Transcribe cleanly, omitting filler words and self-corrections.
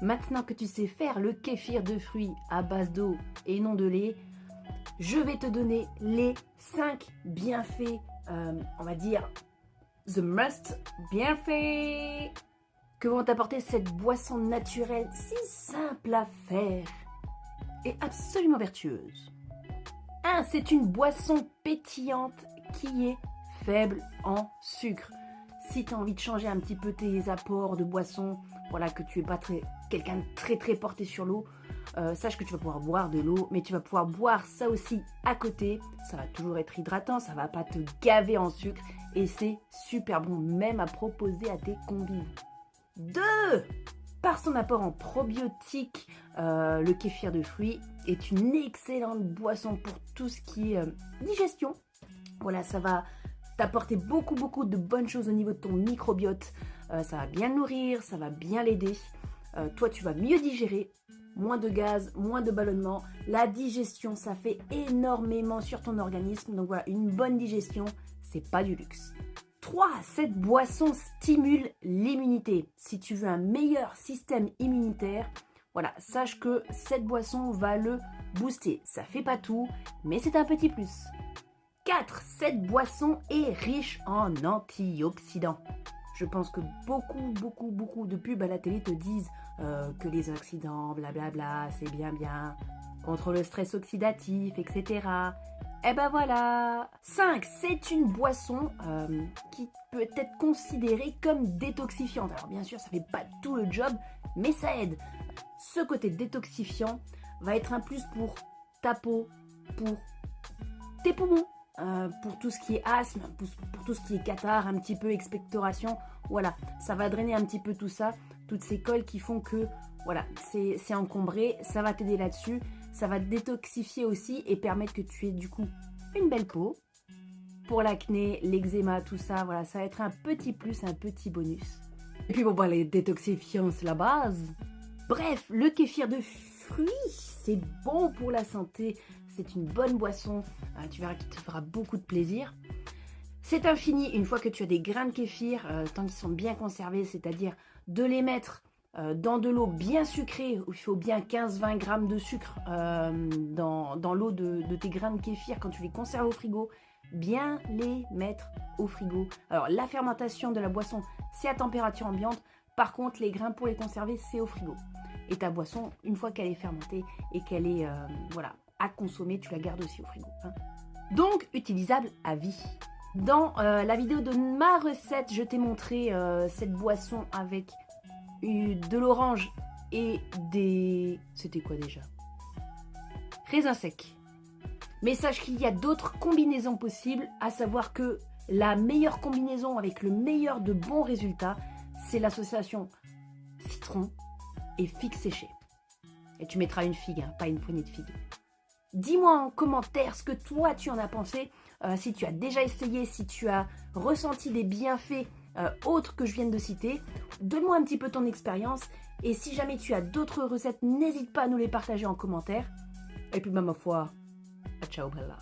maintenant que tu sais faire le kéfir de fruits à base d'eau et non de lait, je vais te donner les 5 bienfaits, on va dire, the must bienfaits que vont t'apporter cette boisson naturelle si simple à faire et absolument vertueuse. 1. C'est une boisson pétillante qui est faible en sucre. Si tu as envie de changer un petit peu tes apports de boisson, voilà, que tu n'es pas quelqu'un de très porté sur l'eau, sache que tu vas pouvoir boire de l'eau, mais tu vas pouvoir boire ça aussi à côté. Ça va toujours être hydratant, ça va pas te gaver en sucre et c'est super bon, même à proposer à tes convives. 2. Par son apport en probiotiques, le kéfir de fruits est une excellente boisson pour tout ce qui est digestion. Voilà, ça va t'apporter beaucoup de bonnes choses au niveau de ton microbiote. Ça va bien le nourrir, ça va bien l'aider. Toi, tu vas mieux digérer, moins de gaz, moins de ballonnement. La digestion, ça fait énormément sur ton organisme. Donc voilà, une bonne digestion, c'est pas du luxe. 3. Cette boisson stimule l'immunité. Si tu veux un meilleur système immunitaire, voilà, sache que cette boisson va le booster. Ça fait pas tout, mais c'est un petit plus. 4. Cette boisson est riche en antioxydants. Je pense que beaucoup de pubs à la télé te disent que les oxydants, blablabla, c'est bien, contre le stress oxydatif, etc. Et ben voilà. 5. C'est une boisson qui peut être considérée comme détoxifiante. Alors bien sûr, ça fait pas tout le job, mais ça aide. Ce côté détoxifiant va être un plus pour ta peau, pour tes poumons. Pour tout ce qui est asthme, pour tout ce qui est catarrhe, un petit peu expectoration, voilà, ça va drainer un petit peu tout ça, toutes ces cols qui font que, voilà, c'est encombré, ça va t'aider là-dessus, ça va te détoxifier aussi et permettre que tu aies du coup une belle peau. Pour l'acné, l'eczéma, tout ça, voilà, ça va être un petit plus, un petit bonus. Et puis bon, bah, les détoxifiants, c'est la base. Bref, le kéfir de fruits, c'est bon pour la santé, c'est une bonne boisson, tu verras qu'il te fera beaucoup de plaisir. C'est infini une fois que tu as des grains de kéfir, tant qu'ils sont bien conservés, c'est-à-dire de les mettre dans de l'eau bien sucrée, où il faut bien 15-20 grammes de sucre dans l'eau de tes grains de kéfir quand tu les conserves au frigo, bien les mettre au frigo. Alors la fermentation de la boisson, c'est à température ambiante, par contre les grains pour les conserver, c'est au frigo. Et ta boisson, une fois qu'elle est fermentée et qu'elle est voilà, à consommer, tu la gardes aussi au frigo. Hein. Donc, utilisable à vie. Dans la vidéo de ma recette, je t'ai montré cette boisson avec de l'orange et des... C'était quoi déjà? Raisins secs. Mais sache qu'il y a d'autres combinaisons possibles, à savoir que la meilleure combinaison avec le meilleur de bons résultats, c'est l'association citron et figues séchées. Et tu mettras une figue, hein, pas une poignée de figues. Dis-moi en commentaire ce que toi tu en as pensé, si tu as déjà essayé, si tu as ressenti des bienfaits autres que je viens de citer. Donne-moi un petit peu ton expérience et si jamais tu as d'autres recettes, n'hésite pas à nous les partager en commentaire. Et puis ma foi, ciao bella.